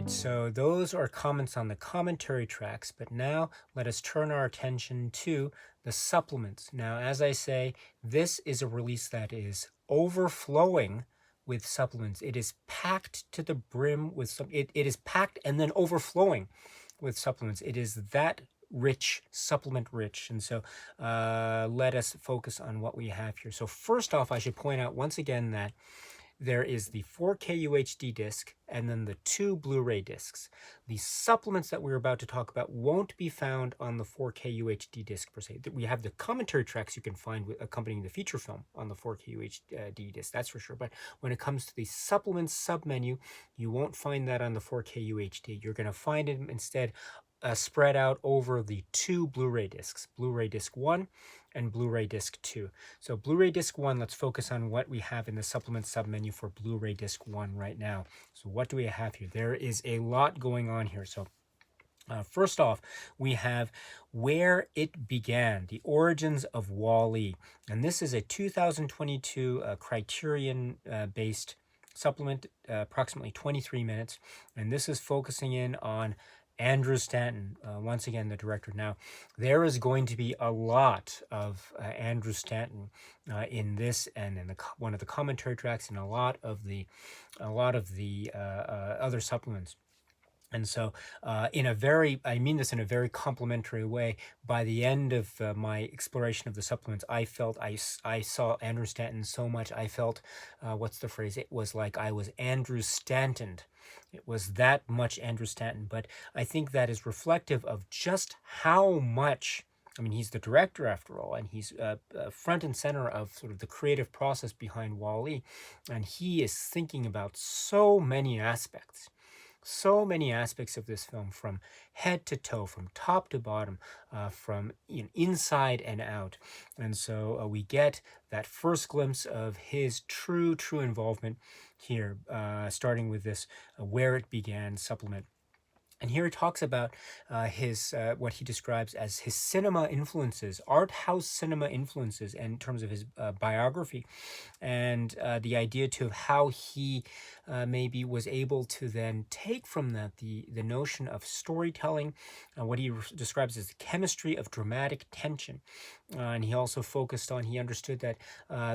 So those are comments on the commentary tracks, but now let us turn our attention to the supplements. Now, as I say, this is a release that is overflowing with supplements. It is packed to the brim with some, it is packed and then overflowing with supplements. It is that rich, supplement rich. And so let us focus on what we have here. So first off, I should point out once again that there is the 4K UHD disc and then the 2 Blu-ray discs. The supplements that we're about to talk about won't be found on the 4K UHD disc per se. We have the commentary tracks you can find accompanying the feature film on the 4K UHD disc, that's for sure. But when it comes to the supplements submenu, you won't find that on the 4K UHD. You're going to find it instead spread out over the 2 Blu-ray discs, Blu-ray disc 1 and Blu-ray disc 2. So Blu-ray disc 1, let's focus on what we have in the supplement submenu for Blu-ray disc 1 right now. So what do we have here? There is a lot going on here. So first off, we have Where It Began, The Origins of Wall-E. And this is a 2022 Criterion-based supplement, approximately 23 minutes. And this is focusing in on Andrew Stanton, once again, the director. Now, there is going to be a lot of Andrew Stanton in this and in one of the commentary tracks and a lot of the other supplements. And so I mean this in a very complimentary way, by the end of my exploration of the supplements, I felt I saw Andrew Stanton so much, I felt, what's the phrase? It was like I was Andrew Stantoned. It was that much Andrew Stanton. But I think that is reflective of just how much, I mean, he's the director after all, and he's front and center of sort of the creative process behind Wall-E. And he is thinking about so many aspects of this film, from head to toe, from top to bottom, from inside and out. And so we get that first glimpse of his true involvement here, starting with this Where It Began supplement. And here he talks about his what he describes as his cinema influences, art house cinema influences, in terms of his biography, and the idea too of how he maybe was able to then take from that the notion of storytelling, what he describes as the chemistry of dramatic tension. And he also focused on, he understood that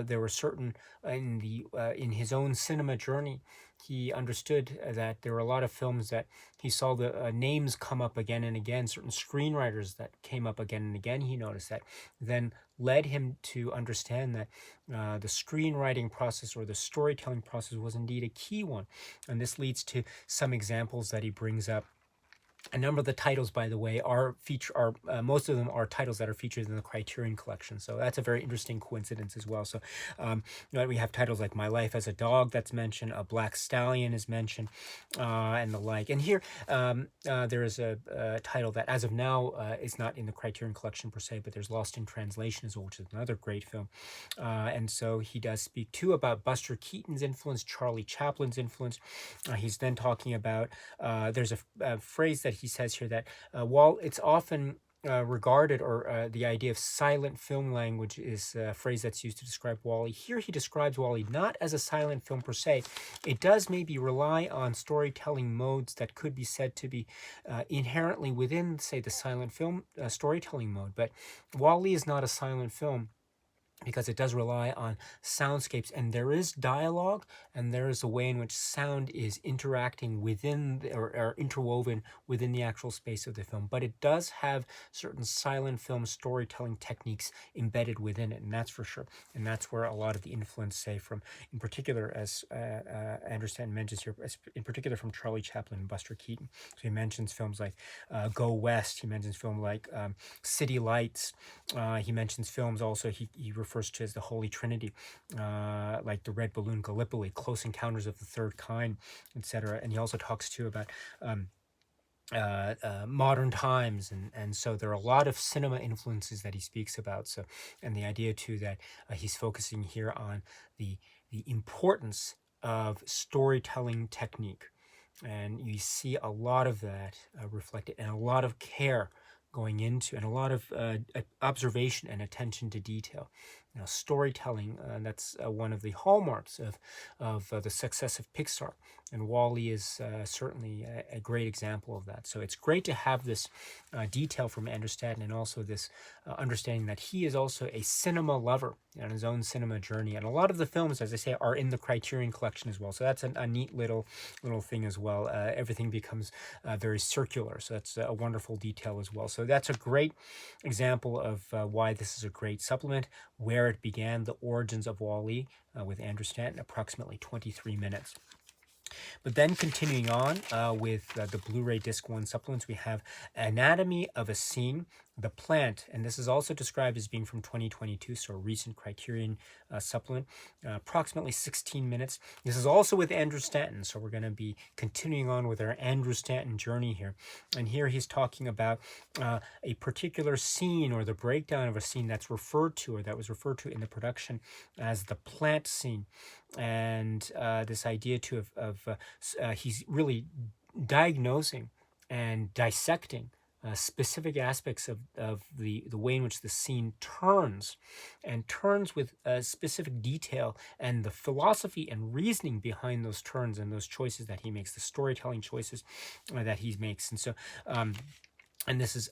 there were certain, in his own cinema journey, he understood that there were a lot of films that he saw the names come up again and again, certain screenwriters that came up again and again. He noticed that then led him to understand that the screenwriting process or the storytelling process was indeed a key one. And this leads to some examples that he brings up. A number of the titles, by the way, most of them are titles that are featured in the Criterion collection. So that's a very interesting coincidence as well. So we have titles like My Life as a Dog that's mentioned, A Black Stallion is mentioned, and the like. And here there is a title that, as of now, is not in the Criterion collection per se, but there's Lost in Translation as well, which is another great film. And so he does speak too about Buster Keaton's influence, Charlie Chaplin's influence. He's then talking about, there's a phrase that he says here that while it's often regarded, or the idea of silent film language is a phrase that's used to describe Wall-E. Here he describes Wall-E not as a silent film per se. It does maybe rely on storytelling modes that could be said to be inherently within, say, the silent film storytelling mode. But Wall-E is not a silent film, because it does rely on soundscapes, and there is dialogue, and there is a way in which sound is interacting within or interwoven within the actual space of the film. But it does have certain silent film storytelling techniques embedded within it, and that's for sure. And that's where a lot of the influence, say, from, in particular, as Andrew Stanton mentions here, in particular from Charlie Chaplin and Buster Keaton. So he mentions films like Go West. He mentions film like City Lights. He mentions films also he refers to as the Holy Trinity, like The Red Balloon, Gallipoli, Close Encounters of the Third Kind, etc. And he also talks too about modern times, and so there are a lot of cinema influences that he speaks about. So, and the idea too that he's focusing here on the importance of storytelling technique, and you see a lot of that reflected, and a lot of care going into, and a lot of observation and attention to detail. Storytelling, that's one of the hallmarks of the success of Pixar, and Wall-E is certainly a great example of that. So it's great to have this detail from Andrew Stanton, and also this understanding that he is also a cinema lover on his own cinema journey. And a lot of the films, as I say, are in the Criterion collection as well. So that's a neat little thing as well. Everything becomes very circular. So that's a wonderful detail as well. So that's a great example of why this is a great supplement. Where it began, the origins of Wall-E with Andrew Stanton, approximately 23 minutes. But then continuing on with the Blu-ray Disc 1 supplements, we have Anatomy of a Scene, The Plant, and this is also described as being from 2022, so a recent Criterion supplement, approximately 16 minutes. This is also with Andrew Stanton, so we're going to be continuing on with our Andrew Stanton journey here. And here he's talking about a particular scene, or the breakdown of a scene that's referred to, or that was referred to in the production as the plant scene. And this idea too of he's really diagnosing and dissecting specific aspects of the way in which the scene turns, and turns with specific detail, and the philosophy and reasoning behind those turns and those choices that he makes, the storytelling choices that he makes. And so and this is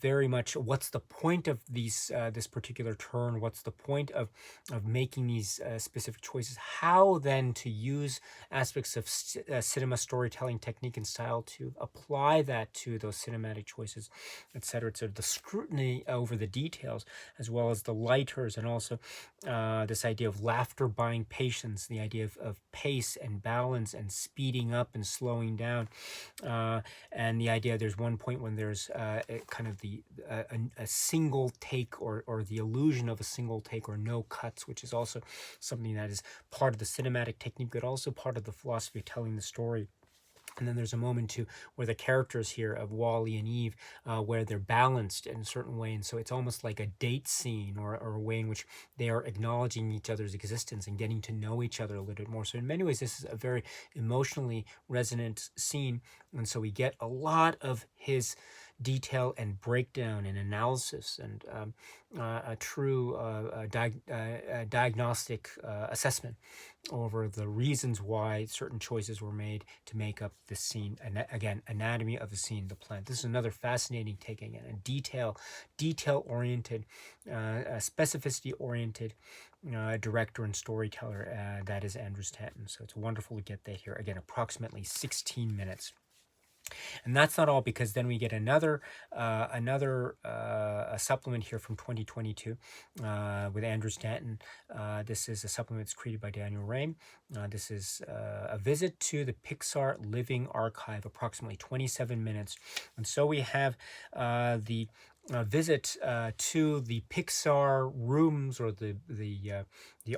very much what's the point of these this particular turn, what's the point of making these specific choices, how then to use aspects of cinema storytelling technique and style to apply that to those cinematic choices, etc. etc. The scrutiny over the details, as well as the lighters, and also this idea of laughter buying patience, the idea of pace and balance and speeding up and slowing down, and the idea there's one point when there's kind of a single take, or the illusion of a single take, or no cuts, which is also something that is part of the cinematic technique, but also part of the philosophy of telling the story. And then there's a moment too where the characters here of Wall-E and Eve, where they're balanced in a certain way, and so it's almost like a date scene, or a way in which they are acknowledging each other's existence and getting to know each other a little bit more. So in many ways, this is a very emotionally resonant scene, and so we get a lot of his detail and breakdown and analysis, and a true diagnostic assessment over the reasons why certain choices were made to make up this scene. And again, anatomy of the scene, the plant. This is another fascinating take, again, a detail-oriented, specificity-oriented director and storyteller that is Andrew Stanton. So it's wonderful to get that here. Again, approximately 16 minutes. And that's not all, because then we get another supplement here from 2022 with Andrew Stanton. This is a supplement that's created by Daniel Ray. This is a visit to the Pixar Living Archive, approximately 27 minutes. And so we have the visit to the Pixar rooms, or the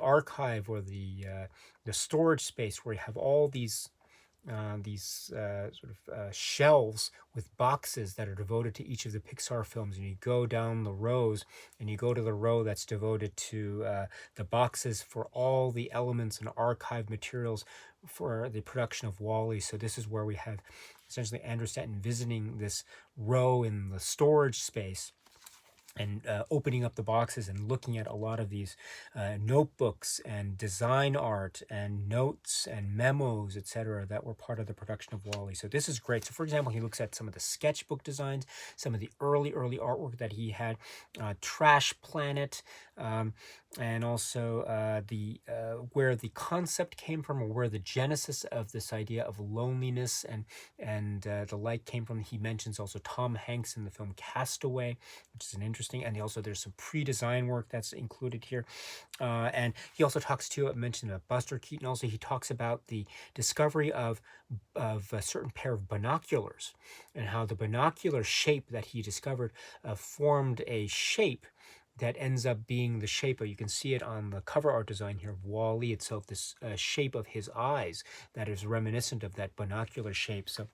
archive, or the storage space, where you have all these shelves with boxes that are devoted to each of the Pixar films, and you go down the rows, and you go to the row that's devoted to the boxes for all the elements and archive materials for the production of Wall-E. So this is where we have essentially Andrew Stanton visiting this row in the storage space, and opening up the boxes and looking at a lot of these notebooks and design art and notes and memos, etc., that were part of the production of Wall-E. So this is great. So for example, he looks at some of the sketchbook designs, some of the early artwork that he had, Trash Planet, and also where the concept came from, or where the genesis of this idea of loneliness and the like came from. He mentions also Tom Hanks in the film Castaway, which is an interesting, and also there's some pre-design work that's included here. And he also talks to, I mentioned Buster Keaton. Also, he talks about the discovery of a certain pair of binoculars, and how the binocular shape that he discovered formed a shape that ends up being the shape of, you can see it on the cover art design here of Wall-E itself, this shape of his eyes that is reminiscent of that binocular shape. So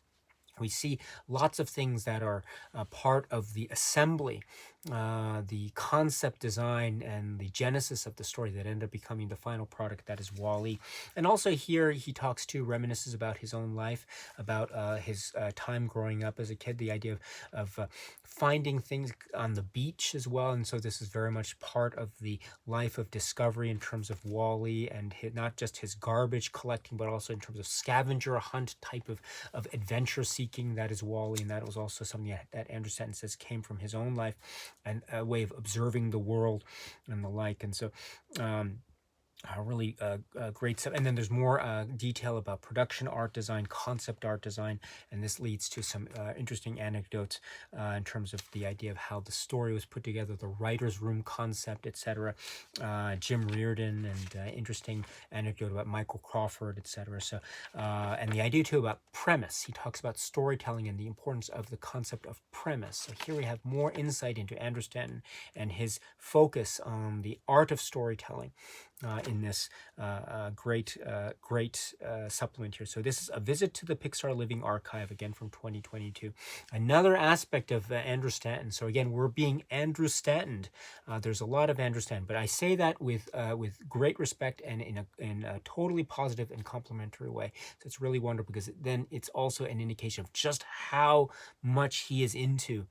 We see lots of things that are part of the assembly, the concept design and the genesis of the story that end up becoming the final product that is Wall-E. And also here he talks too, reminisces about his own life, about his time growing up as a kid, the idea of finding things on the beach as well. And so this is very much part of the life of discovery in terms of Wall-E and not just his garbage collecting, but also in terms of scavenger hunt type of adventure seeking. That is Wall-E, and that was also something that Andrew Stanton says came from his own life and a way of observing the world and the like. And so really great stuff. And then there's more detail about production art design, concept art design, and this leads to some interesting anecdotes in terms of the idea of how the story was put together, the writer's room concept, etc. Jim Reardon, and interesting anecdote about Michael Crawford, etc. So, and the idea too about premise. He talks about storytelling and the importance of the concept of premise. So here we have more insight into Andrew Stanton and his focus on the art of storytelling in this great supplement here. So this is a visit to the Pixar Living Archive, again from 2022. Another aspect of Andrew Stanton. So again, we're being Andrew Stantoned. There's a lot of Andrew Stanton, but I say that with great respect and in a totally positive and complimentary way. So it's really wonderful because then it's also an indication of just how much he is into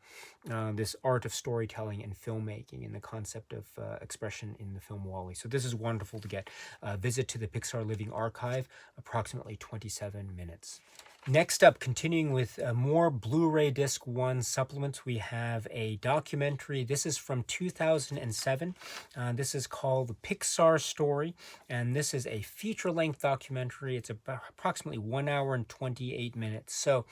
this art of storytelling and filmmaking and the concept of expression in the film Wall-E. So this is wonderful to get a visit to the Pixar Living Archive, approximately 27 minutes. Next up, continuing with more Blu-ray Disc 1 supplements, we have a documentary. This is from 2007. This is called The Pixar Story, and this is a feature-length documentary. It's approximately 1 hour and 28 minutes. So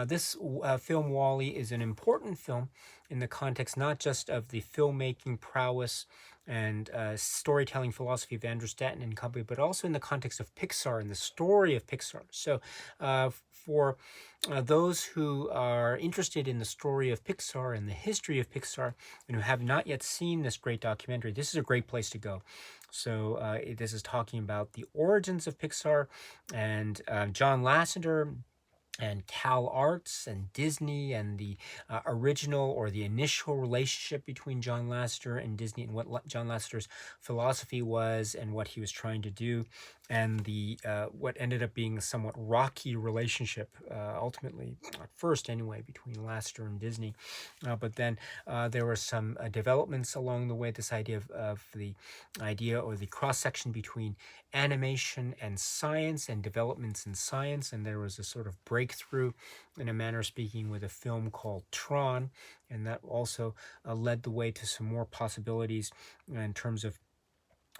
this film, Wall-E, is an important film in the context not just of the filmmaking prowess and storytelling philosophy of Andrew Stanton and company, but also in the context of Pixar and the story of Pixar. So for those who are interested in the story of Pixar and the history of Pixar and who have not yet seen this great documentary, this is a great place to go. So this is talking about the origins of Pixar and John Lasseter and Cal Arts and Disney and the original or the initial relationship between John Lasseter and Disney and what John Lasseter's philosophy was and what he was trying to do, and the what ended up being a somewhat rocky relationship ultimately, at first anyway, between Lasseter and Disney. But then there were some developments along the way, this idea of the idea or the cross-section between animation and science and developments in science, and there was a sort of breakthrough in a manner of speaking with a film called Tron, and that also led the way to some more possibilities in terms of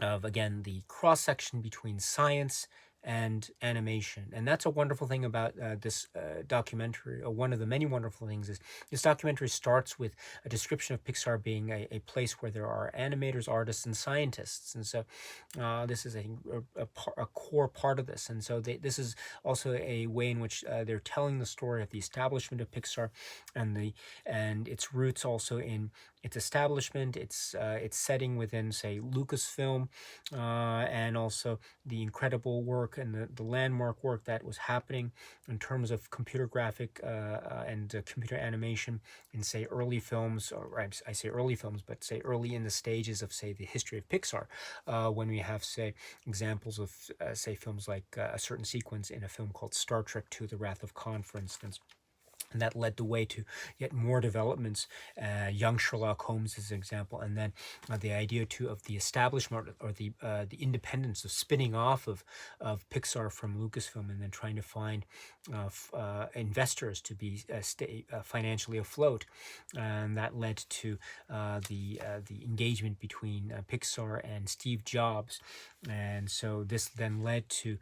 again the cross-section between science and animation. And that's a wonderful thing about this documentary, or one of the many wonderful things, is this documentary starts with a description of Pixar being a place where there are animators, artists, and scientists. And so this is a core part of this. And so this is also a way in which they're telling the story of the establishment of Pixar and its roots also in its establishment, its setting within, say, Lucasfilm, and also the incredible work and the landmark work that was happening in terms of computer graphic and computer animation in, say, early films, or I say early films, but say early in the stages of, say, the history of Pixar, when we have, say, examples of, say, films like a certain sequence in a film called Star Trek II, The Wrath of Khan, for instance. And that led the way to yet more developments. Young Sherlock Holmes is an example, and then the idea too of the establishment or the independence of spinning off of Pixar from Lucasfilm, and then trying to find investors to be stay financially afloat, and that led to the engagement between Pixar and Steve Jobs. And so this then led to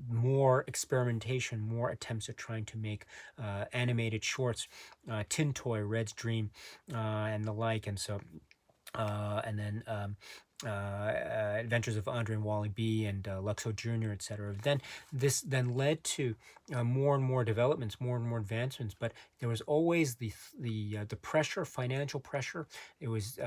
more experimentation, more attempts at trying to make animated shorts, Tin Toy, Red's Dream, and the like. And so and then Adventures of Andre and Wally B and Luxo Jr., etc. Then this then led to more and more developments, more and more advancements. But there was always the pressure, financial pressure. It was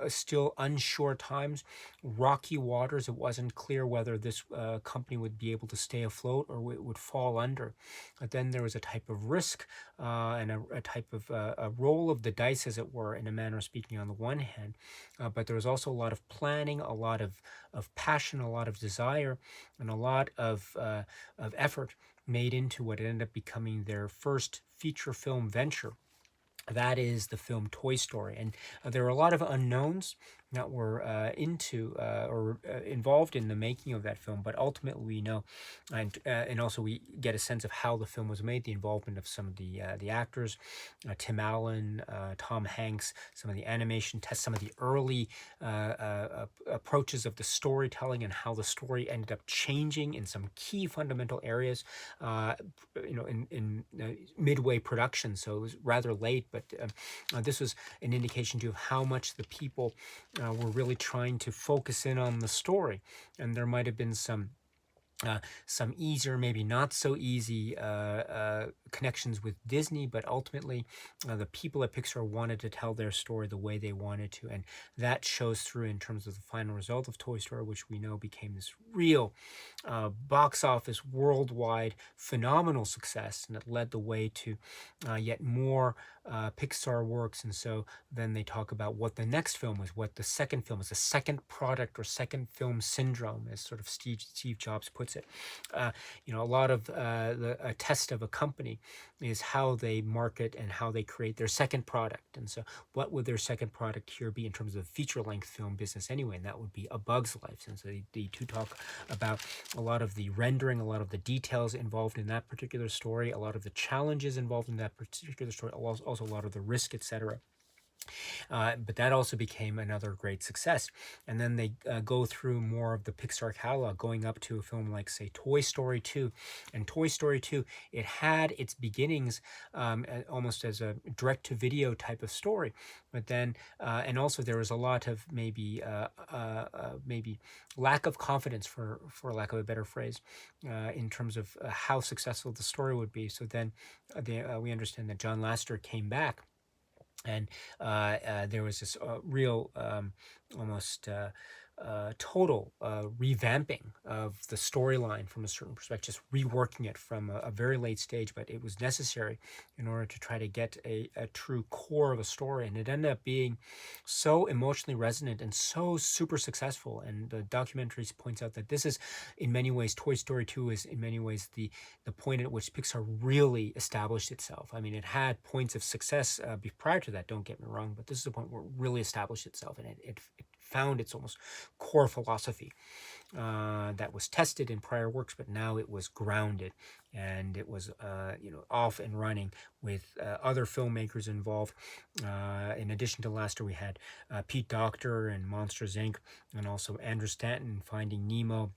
still unsure times, rocky waters. It wasn't clear whether this company would be able to stay afloat or it would fall under. But then there was a type of risk and a type of a roll of the dice, as it were, in a manner of speaking, on the one hand. But there was also a lot of planning, a lot of passion, a lot of desire, and a lot of effort made into what ended up becoming their first feature film venture. That is the film Toy Story. And there are a lot of unknowns that were involved in the making of that film, but ultimately we know, and also we get a sense of how the film was made, the involvement of some of the actors, Tim Allen, Tom Hanks, some of the animation tests, some of the early approaches of the storytelling, and how the story ended up changing in some key fundamental areas, in midway production. So it was rather late, but this was an indication too of how much the people were really trying to focus in on the story. And there might have been some easier, maybe not so easy connections with Disney, but ultimately the people at Pixar wanted to tell their story the way they wanted to, and that shows through in terms of the final result of Toy Story, which we know became this real box office worldwide phenomenal success, and it led the way to yet more Pixar works. And so then they talk about what the next film was, what the second film is, the second product or second film syndrome, as sort of Steve Jobs puts it. A lot of a test of a company is how they market and how they create their second product. And so what would their second product here be in terms of feature-length film business anyway? And that would be A Bug's Life. And so they do talk about a lot of the rendering, a lot of the details involved in that particular story, a lot of the challenges involved in that particular story, also a lot of the risk, etc. But that also became another great success. And then they go through more of the Pixar catalog, going up to a film like, say, Toy Story 2. And Toy Story 2, it had its beginnings almost as a direct-to-video type of story. But then, and also there was a lot of maybe lack of confidence, for lack of a better phrase, in terms of how successful the story would be. So then we understand that John Lasseter came back, and there was this real, almost total revamping of the storyline from a certain perspective, just reworking it from a very late stage, but it was necessary in order to try to get a true core of a story. And it ended up being so emotionally resonant and so super successful. And the documentary points out that this is, in many ways, Toy Story 2 is in many ways the point at which Pixar really established itself. I mean, it had points of success prior to that, don't get me wrong, but this is the point where it really established itself, and it found its almost core philosophy that was tested in prior works, but now it was grounded, and it was off and running with other filmmakers involved. In addition to Lasseter, we had Pete Docter and Monsters Inc., and also Andrew Stanton, Finding Nemo,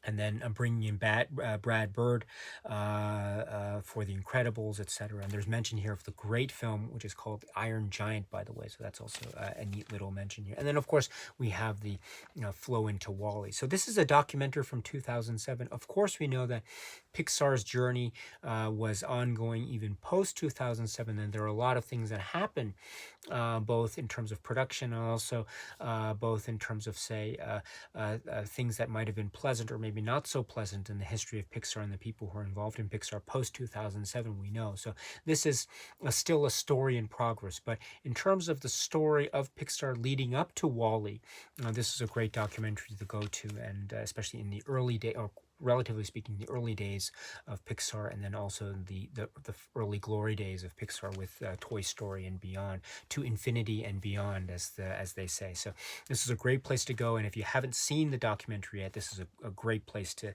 and then bringing in Brad Bird for The Incredibles, etc. And there's mention here of the great film, which is called Iron Giant, by the way. So that's also a neat little mention here. And then, of course, we have the flow into WALL-E. So this is a documentary from 2007. Of course, we know that Pixar's journey was ongoing even post-2007, and there are a lot of things that happened, both in terms of production and also both in terms of, say, things that might have been pleasant or maybe not so pleasant in the history of Pixar and the people who are involved in Pixar post-2007, we know. So this is still a story in progress. But in terms of the story of Pixar leading up to WALL-E, this is a great documentary to go to, and especially in the early day, or relatively speaking, the early days of Pixar, and then also the early glory days of Pixar with Toy Story and beyond, to infinity and beyond, as they say. So this is a great place to go, and if you haven't seen the documentary yet, this is a great place to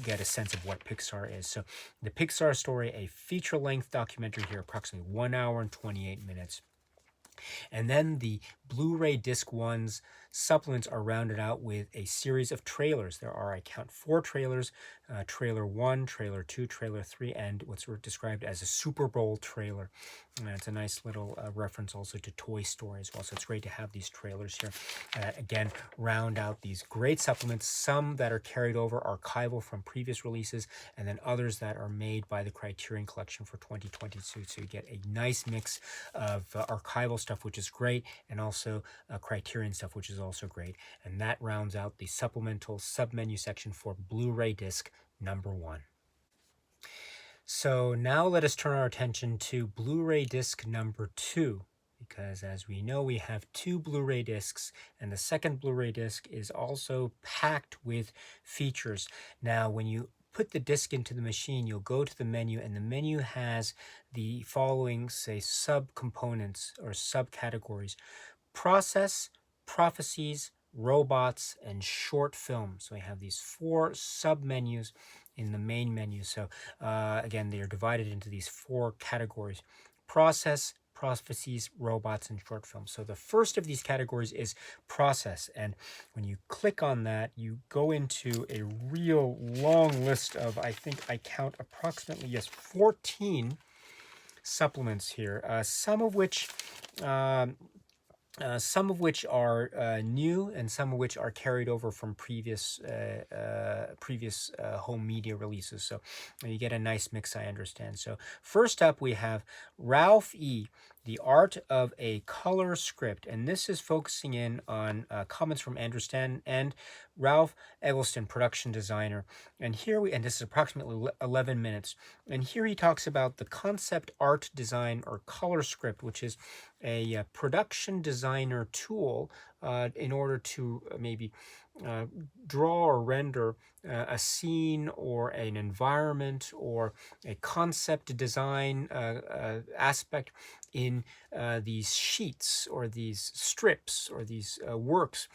get a sense of what Pixar is. So the Pixar Story, a feature-length documentary here, approximately 1 hour and 28 minutes. And then the Blu-ray Disc 1's supplements are rounded out with a series of trailers. There are, I count, 4 trailers trailer 1, trailer 2, trailer 3, and what's described as a Super Bowl trailer. And it's a nice little reference also to Toy Story as well. So it's great to have these trailers here. Again, round out these great supplements, some that are carried over archival from previous releases, and then others that are made by the Criterion Collection for 2022. So you get a nice mix of archival stuff, which is great, and also Criterion stuff, which is also great. And that rounds out the supplemental submenu section for Blu-ray disc number 1. So now let us turn our attention to Blu-ray disc number 2, because as we know, we have 2 Blu-ray discs, and the second Blu-ray disc is also packed with features. Now, when you put the disc into the machine, you'll go to the menu, and the menu has the following, say, subcomponents or subcategories: process, prophecies, robots, and short films. So we have these 4 submenus in the main menu. So again, they are divided into these 4 categories: process, prophecies, robots, and short films. So the first of these categories is process. And when you click on that, you go into a real long list of, I think I count approximately, yes, 14 supplements here, some of which are new, and some of which are carried over from previous home media releases. So you get a nice mix, I understand. So first up, we have Ralph E., The Art of a Color Script, and this is focusing in on comments from Andrew Stanton and Ralph Eggleston, production designer. And this is approximately 11 minutes. And here he talks about the concept art design or color script, which is a production designer tool in order to maybe draw or render a scene or an environment or a concept design aspect in these sheets or these strips or these works,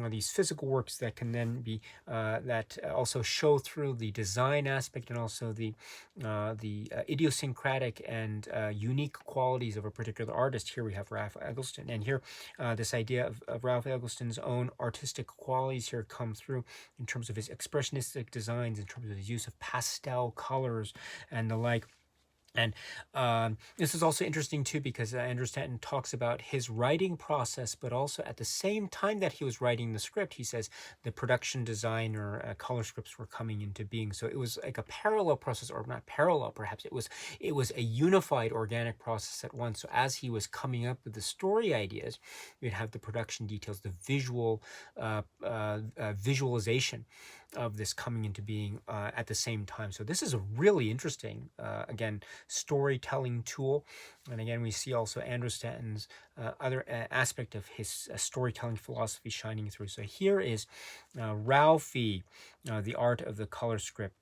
these physical works that can then be that also show through the design aspect and also the idiosyncratic and unique qualities of a particular artist. Here we have Ralph Eggleston, and here this idea of Ralph Eggleston's own artistic qualities here come through in terms of his expressionistic designs, in terms of his use of pastel colors and the like. And this is also interesting too, because Andrew Stanton talks about his writing process, but also at the same time that he was writing the script, he says the production design or color scripts were coming into being. So it was like a parallel process, or not parallel, perhaps it was a unified organic process at once. So as he was coming up with the story ideas, you'd have the production details, the visual visualization of this coming into being at the same time. So this is a really interesting, again, storytelling tool. And again, we see also Andrew Stanton's other aspect of his storytelling philosophy shining through. So here is Ralphie, The Art of the Color Script.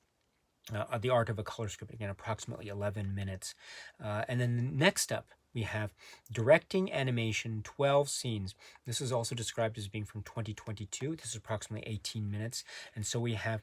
The Art of a Color Script, again, approximately 11 minutes. And then next up, we have Directing Animation, 12 Scenes. This is also described as being from 2022. This is approximately 18 minutes. And so we have,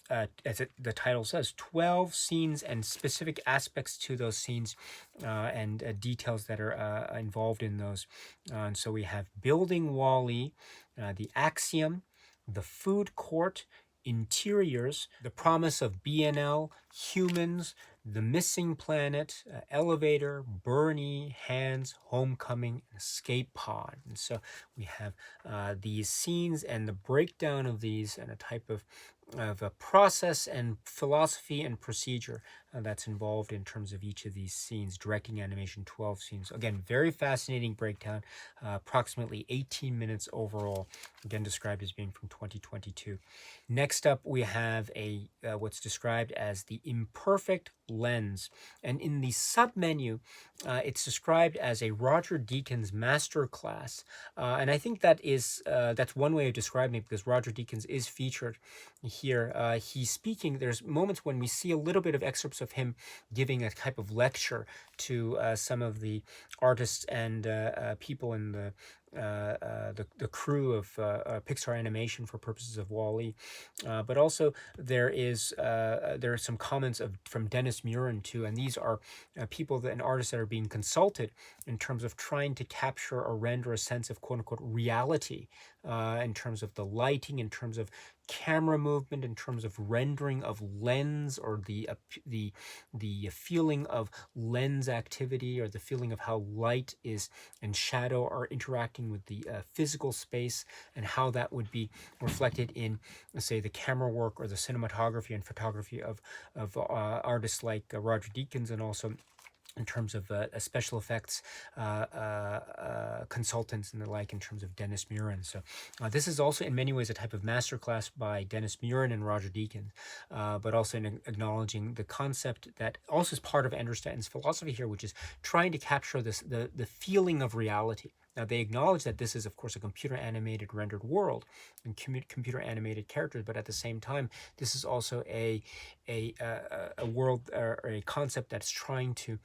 the title says, 12 scenes and specific aspects to those scenes and details that are involved in those. And so we have Building Wall-E, The Axiom, The Food Court, Interiors, The Promise of BNL, Humans, The Missing Planet, Elevator, Bernie, Hands, Homecoming, Escape Pod. And so we have these scenes and the breakdown of these and a type of a process and philosophy and procedure that's involved in terms of each of these scenes. Directing Animation, 12 scenes. Again, very fascinating breakdown, approximately 18 minutes overall, again described as being from 2022. Next up, we have what's described as the imperfect lens. And in the submenu, it's described as a Roger Deakins masterclass. And I think that's one way of describing it, because Roger Deakins is featured here. He's speaking. There's moments when we see a little bit of excerpts of him giving a type of lecture to some of the artists and people in the crew of Pixar Animation for purposes of Wall-E, but also there are some comments from Dennis Muren too, and these are people and artists that are being consulted in terms of trying to capture or render a sense of quote unquote reality in terms of the lighting, in terms of camera movement, in terms of rendering of lens, or the feeling of lens activity, or the feeling of how light is and shadow are interacting with the physical space, and how that would be reflected in, say, the camera work or the cinematography and photography of artists like Roger Deakins, and also in terms of special effects consultants and the like, in terms of Dennis Muren. So this is also in many ways a type of masterclass by Dennis Muren and Roger Deakins, but also in acknowledging the concept that also is part of Andrew Stanton's philosophy here, which is trying to capture the feeling of reality. Now, they acknowledge that this is, of course, a computer-animated rendered world and computer-animated characters, but at the same time, this is also a world, or a concept that's trying to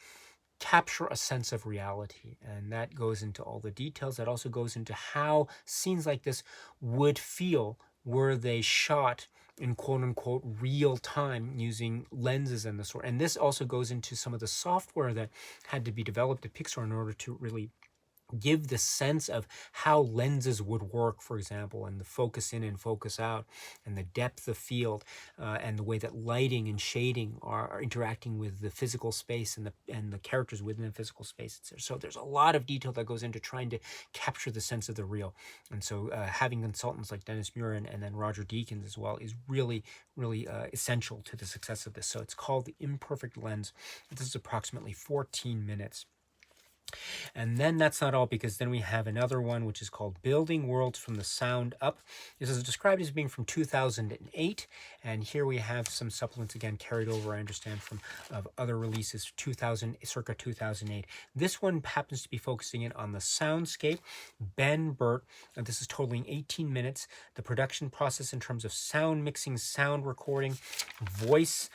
capture a sense of reality. And that goes into all the details. That also goes into how scenes like this would feel were they shot in quote-unquote real time using lenses and the sort. And this also goes into some of the software that had to be developed at Pixar in order to really give the sense of how lenses would work, for example, and the focus in and focus out, and the depth of field, and the way that lighting and shading are interacting with the physical space and the characters within the physical space. So there's a lot of detail that goes into trying to capture the sense of the real. And so having consultants like Dennis Muren and then Roger Deakins as well is really, really essential to the success of this. So it's called The Imperfect Lens. This is approximately 14 minutes. And then that's not all, because then we have another one which is called Building Worlds from the Sound Up. This is described as being from 2008, and here we have some supplements again carried over, I understand, from other releases, circa 2008. This one happens to be focusing in on the soundscape. Ben Burt, and this is totaling 18 minutes. The production process in terms of sound mixing, sound recording, voice,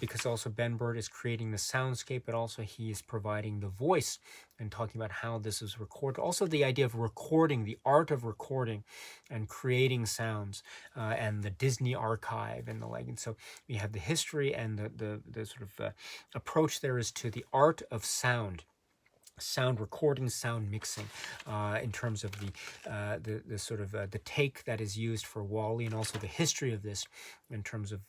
because also Ben Burt is creating the soundscape, but also he is providing the voice and talking about how this is recorded. Also the idea of recording, the art of recording and creating sounds, and the Disney archive and the like. And so we have the history and the sort of approach there is to the art of sound recording, sound mixing, in terms of the sort of the take that is used for WALL-E, and also the history of this in terms of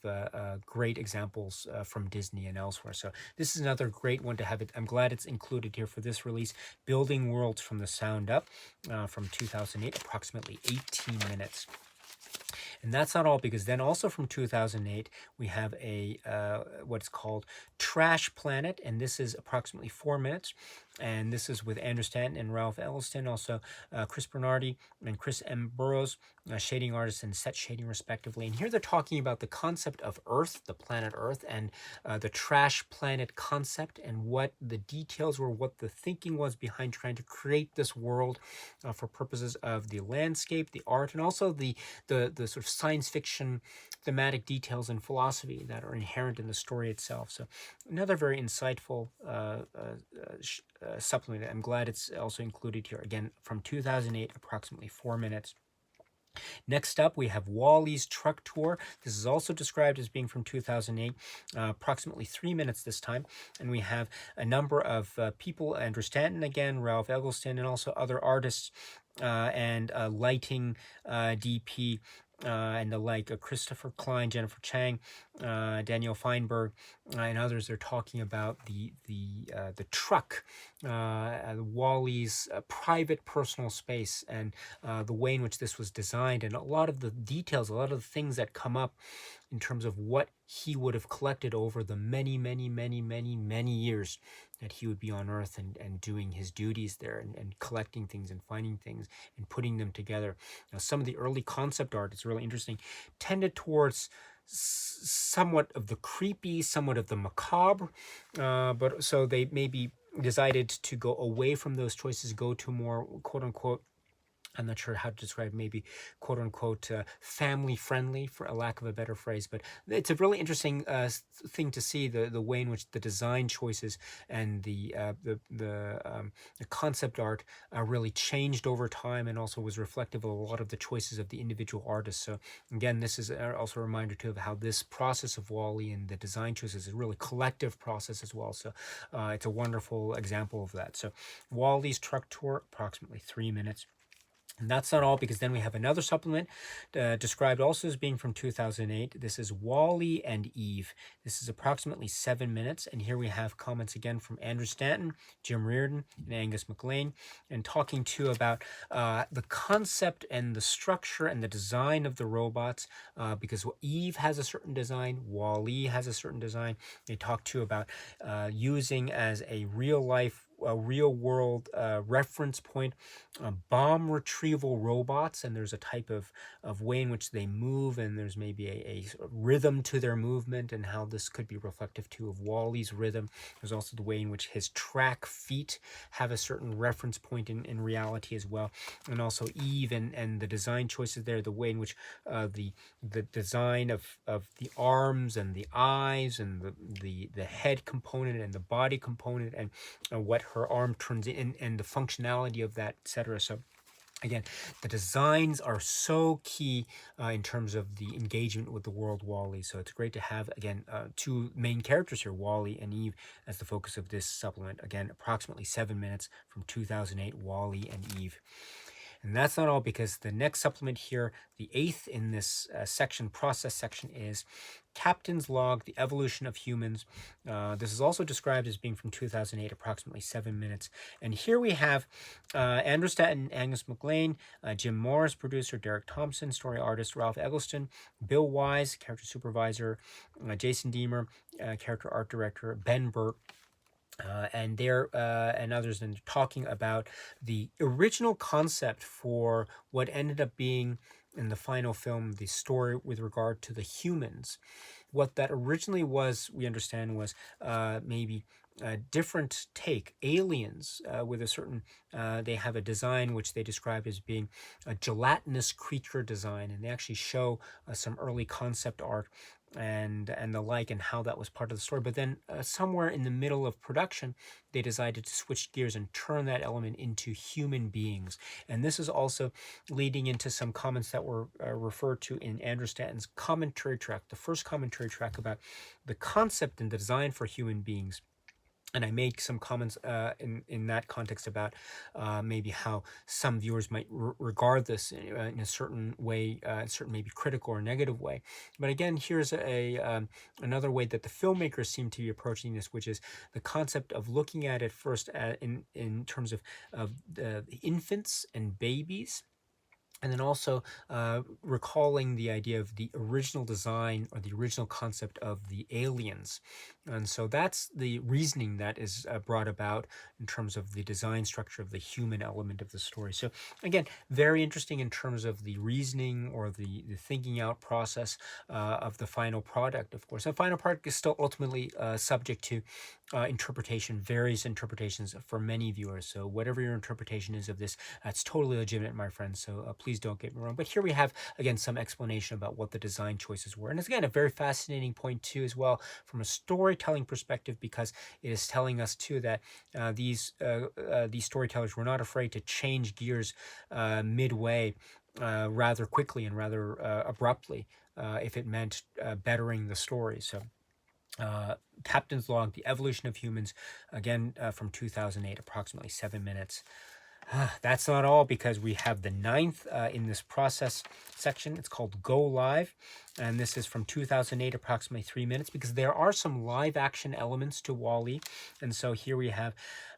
great examples from Disney and elsewhere. So this is another great one to have. I'm glad it's included here for this release. Building Worlds from the Sound Up, from 2008, approximately 18 minutes. And that's not all, because then also from 2008, we have a what's called Trash Planet, and this is approximately 4 minutes. And this is with Andrew Stanton and Ralph Eggleston, also Chris Bernardi and Chris M. Burrows, shading artists and set shading respectively. And here they're talking about the concept of Earth, the planet Earth, and the trash planet concept, and what the details were, what the thinking was behind trying to create this world for purposes of the landscape, the art, and also the sort of science fiction thematic details and philosophy that are inherent in the story itself. So another very insightful supplement. I'm glad it's also included here. Again, from 2008, approximately 4 minutes. Next up, we have WALL-E's Truck Tour. This is also described as being from 2008, approximately 3 minutes this time. And we have a number of people, Andrew Stanton again, Ralph Eggleston, and also other artists and lighting DP, and the like, Christopher Klein, Jennifer Chang, Daniel Feinberg, and others are talking about the truck, WALL-E's private personal space, and the way in which this was designed, and a lot of the details, a lot of the things that come up in terms of what he would have collected over the many, many, many, many, many years that he would be on Earth and doing his duties there, and collecting things and finding things and putting them together. Now, some of the early concept art, it's really interesting, tended towards somewhat of the creepy, somewhat of the macabre, but so they maybe decided to go away from those choices, go to more quote-unquote, I'm not sure how to describe, maybe quote unquote family friendly, for a lack of a better phrase, but it's a really interesting thing to see the way in which the design choices and the concept art really changed over time, and also was reflective of a lot of the choices of the individual artists. So again, this is also a reminder too of how this process of WALL-E and the design choices is a really collective process as well. So it's a wonderful example of that. So WALL-E's Truck Tour, approximately 3 minutes. And that's not all, because then we have another supplement described also as being from 2008. This is Wall-E and Eve. This is approximately 7 minutes. And here we have comments again from Andrew Stanton, Jim Reardon, and Angus MacLean, and talking too about the concept and the structure and the design of the robots, because Eve has a certain design, Wall-E has a certain design. They talk too about using as a real world reference point bomb retrieval robots, and there's a type of way in which they move, and there's maybe a rhythm to their movement, and how this could be reflective too of Wall-E's rhythm. There's also the way in which his track feet have a certain reference point in reality as well, and also Eve and the design choices there, the way in which the design of the arms and the eyes and the head component and the body component, and what her arm turns in, and the functionality of that, etc. So again, the designs are so key in terms of the engagement with the world Wall-E. So it's great to have, again, two main characters here, Wall-E and Eve, as the focus of this supplement. Again, approximately 7 minutes from 2008, Wall-E and Eve. And that's not all, because the next supplement here, the 8th in this process section, is Captain's Log, The Evolution of Humans. This is also described as being from 2008, approximately 7 minutes. And here we have Andrew Stanton, Angus MacLean, Jim Morris, producer, Derek Thompson, story artist, Ralph Eggleston, Bill Wise, character supervisor, Jason Deemer, character art director, Ben Burt, and others, and talking about the original concept for what ended up being in the final film, the story with regard to the humans. What that originally was, we understand, was maybe a different take, aliens with a certain, they have a design which they describe as being a gelatinous creature design, and they actually show some early concept art and the like, and how that was part of the story. But then somewhere in the middle of production, they decided to switch gears and turn that element into human beings. And this is also leading into some comments that were referred to in Andrew Stanton's commentary track, the first commentary track about the concept and the design for human beings. And I made some comments in that context about maybe how some viewers might regard this in a certain way, certain maybe critical or negative way. But again, here's another way that the filmmakers seem to be approaching this, which is the concept of looking at it first in terms of the infants and babies, and then also recalling the idea of the original design or the original concept of the aliens. And so that's the reasoning that is brought about in terms of the design structure of the human element of the story. So again, very interesting in terms of the reasoning or the thinking out process of the final product, of course. The final product is still ultimately subject to interpretation, various interpretations for many viewers. So whatever your interpretation is of this, that's totally legitimate, my friends. So please don't get me wrong. But here we have, again, some explanation about what the design choices were. And it's, again, a very fascinating point, too, as well, from a storytelling perspective, because it is telling us, too, that these storytellers were not afraid to change gears midway rather quickly and rather abruptly if it meant bettering the story. So Captain's Log, The Evolution of Humans, again from 2008, approximately 7 minutes. That's not all, because we have the 9th in this process section. It's called Go Live, and this is from 2008, approximately 3 minutes, because there are some live action elements to Wall-E. And so here we have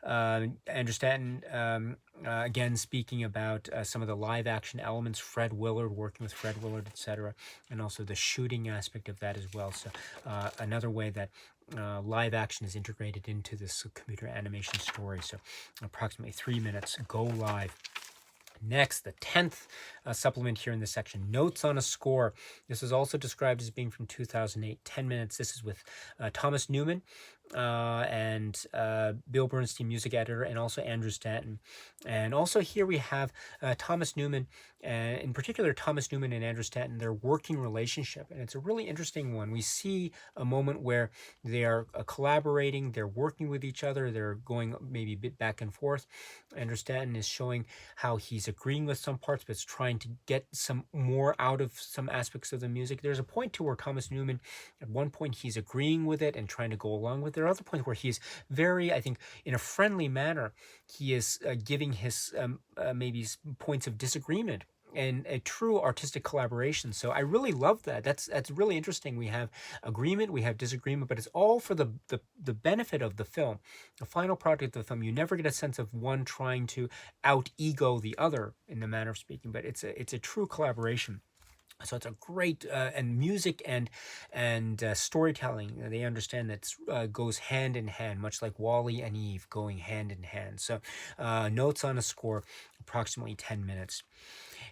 Andrew Stanton again speaking about some of the live action elements, Fred Willard, working with Fred Willard, etc., and also the shooting aspect of that as well. So another way that live action is integrated into this computer animation story. So approximately 3 minutes, Go Live. Next, the 10th supplement here in this section, Notes on a Score. This is also described as being from 2008, 10 minutes. This is with Thomas Newman and Bill Bernstein, music editor, and also Andrew Stanton. And also here we have Thomas Newman, in particular Thomas Newman and Andrew Stanton, their working relationship. And it's a really interesting one. We see a moment where they are collaborating, they're working with each other, they're going maybe a bit back and forth. Andrew Stanton is showing how he's agreeing with some parts, but is trying to get some more out of some aspects of the music. There's a point to where Thomas Newman, at one point, he's agreeing with it and trying to go along with there are other points where he is very, I think, in a friendly manner, he is giving his maybe points of disagreement and a true artistic collaboration. So I really love that. That's really interesting. We have agreement, we have disagreement, but it's all for the benefit of the film, the final product of the film. You never get a sense of one trying to out ego the other in the manner of speaking, but it's a true collaboration. So it's a great and music and storytelling. They understand that goes hand in hand, much like Wall-E and Eve going hand in hand. So notes on a score, approximately 10 minutes.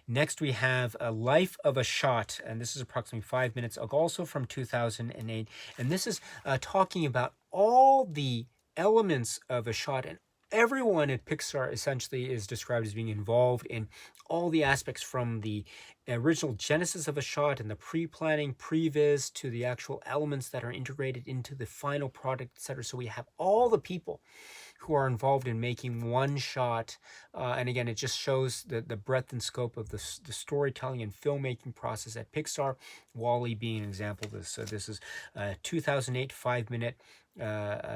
Next, we have A Life of a Shot, and this is approximately 5 minutes, also from 2008. And this is talking about all the elements of a shot, and everyone at Pixar essentially is described as being involved in all the aspects from the original genesis of a shot and the pre-planning, pre-viz, to the actual elements that are integrated into the final product, etc. So we have all the people who are involved in making one shot. And again, it just shows the breadth and scope of the storytelling and filmmaking process at Pixar, Wall-E being an example of this. So this is 2008 5-minute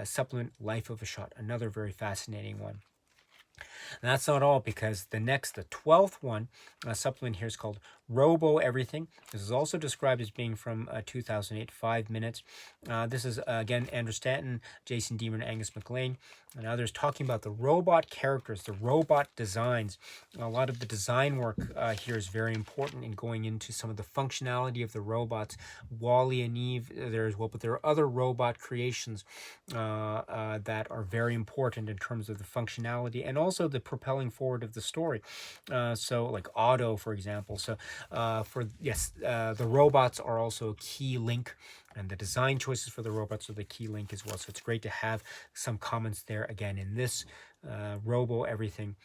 supplement, Life of a Shot, another very fascinating one. And that's not all, because the 12th one, supplement here, is called Robo Everything. This is also described as being from 2008, 5 minutes. This is, again, Andrew Stanton, Jason Deemer, and Angus MacLean, and others talking about the robot characters, the robot designs. A lot of the design work here is very important in going into some of the functionality of the robots. Wall-E and Eve there as well, but there are other robot creations that are very important in terms of the functionality and also the propelling forward of the story. So like Otto, for example. So the robots are also a key link, and the design choices for the robots are the key link as well. So it's great to have some comments there again in this Robo Everything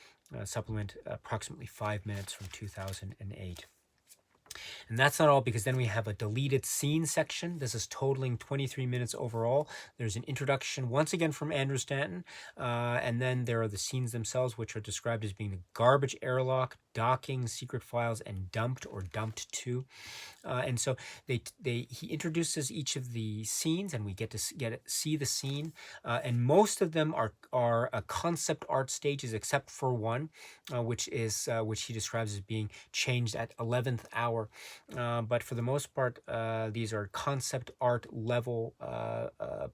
supplement, approximately 5 minutes from 2008. And that's not all, because then we have a deleted scene section. This is totaling 23 minutes overall. There's an introduction, once again, from Andrew Stanton. And then there are the scenes themselves, which are described as being the garbage airlock, docking, secret files, and dumped or dumped to. And so he introduces each of the scenes, and we get to see the scene. And most of them are concept art stages, except for one, which he describes as being changed at 11th hour. But for the most part, these are concept art level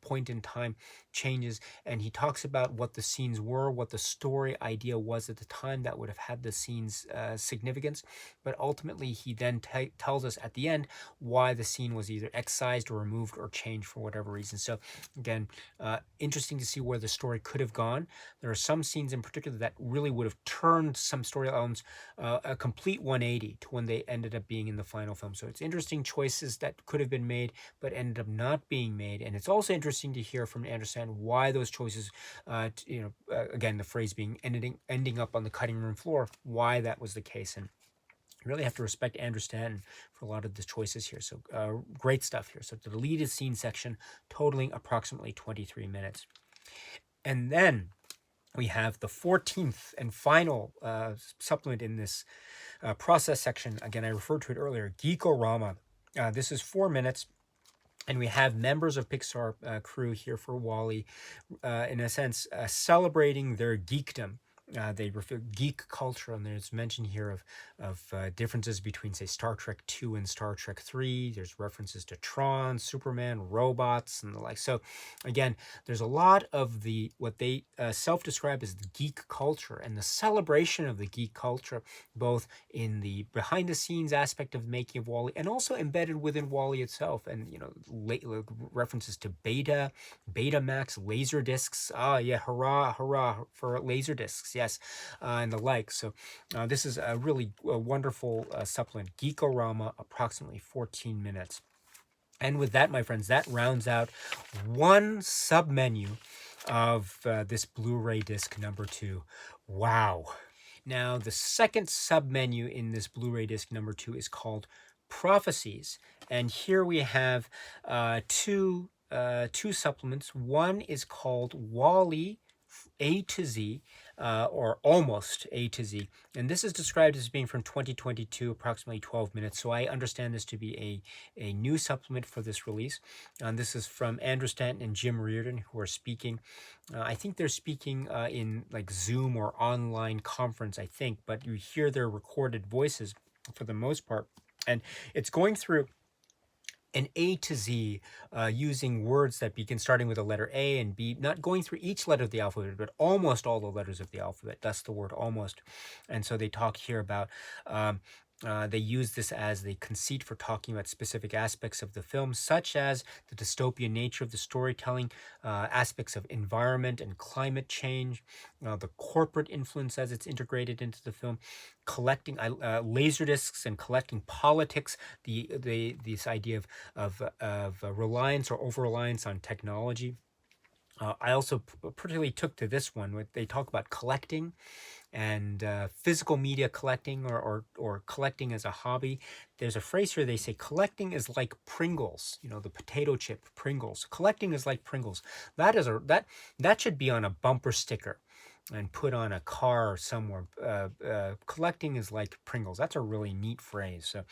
point in time changes, and he talks about what the scenes were, what the story idea was at the time that would have had the scene's significance. But ultimately, he then tells us at the end why the scene was either excised or removed or changed for whatever reason. So again, interesting to see where the story could have gone. There are some scenes in particular that really would have turned some story elements a complete 180 to when they ended up being in the final film. So it's interesting choices that could have been made but ended up not being made. And it's also interesting to hear from Andrew Stanton why those choices, again, the phrase being ending up on the cutting room floor, why that was the case. And you really have to respect Andrew Stanton for a lot of the choices here. So great stuff here. So the deleted scene section totaling approximately 23 minutes. And then we have the 14th and final supplement in this process section. Again, I referred to it earlier, Geekorama. This is 4 minutes. And we have members of Pixar crew here for Wall-E, in a sense, celebrating their geekdom. They refer geek culture, and there's mention here of differences between, say, Star Trek 2 and Star Trek 3. There's references to Tron, Superman, robots, and the like. So again, there's a lot of what they self-describe as the geek culture and the celebration of the geek culture, both in the behind-the-scenes aspect of the making of Wall-E and also embedded within Wall-E itself. And references to Betamax, laser discs. Hurrah for laser discs. Yes, and the like. So this is a really wonderful supplement, Geekorama, approximately 14 minutes. And with that, my friends, that rounds out one submenu of this Blu-ray disc number 2. Wow. Now, the second submenu in this Blu-ray disc number 2 is called Prophecies. And here we have two supplements. One is called Wall-E A to Z, or almost A to Z. And this is described as being from 2022, approximately 12 minutes. So I understand this to be a new supplement for this release. And this is from Andrew Stanton and Jim Reardon, who are speaking. I think they're speaking in like Zoom or online conference, I think, but you hear their recorded voices for the most part. And it's going through an A to Z using words that begin starting with a letter A and B, not going through each letter of the alphabet, but almost all the letters of the alphabet. That's the word almost. And so they talk here about they use this as the conceit for talking about specific aspects of the film, such as the dystopian nature of the storytelling, aspects of environment and climate change, the corporate influence as it's integrated into the film, collecting laser discs and collecting politics, this idea of reliance or over-reliance on technology. I also particularly took to this one where they talk about collecting and physical media collecting or collecting as a hobby. There's a phrase here, they say collecting is like Pringles, the potato chip Pringles. Collecting is like Pringles. That should be on a bumper sticker and put on a car somewhere. Collecting is like Pringles. That's a really neat phrase. So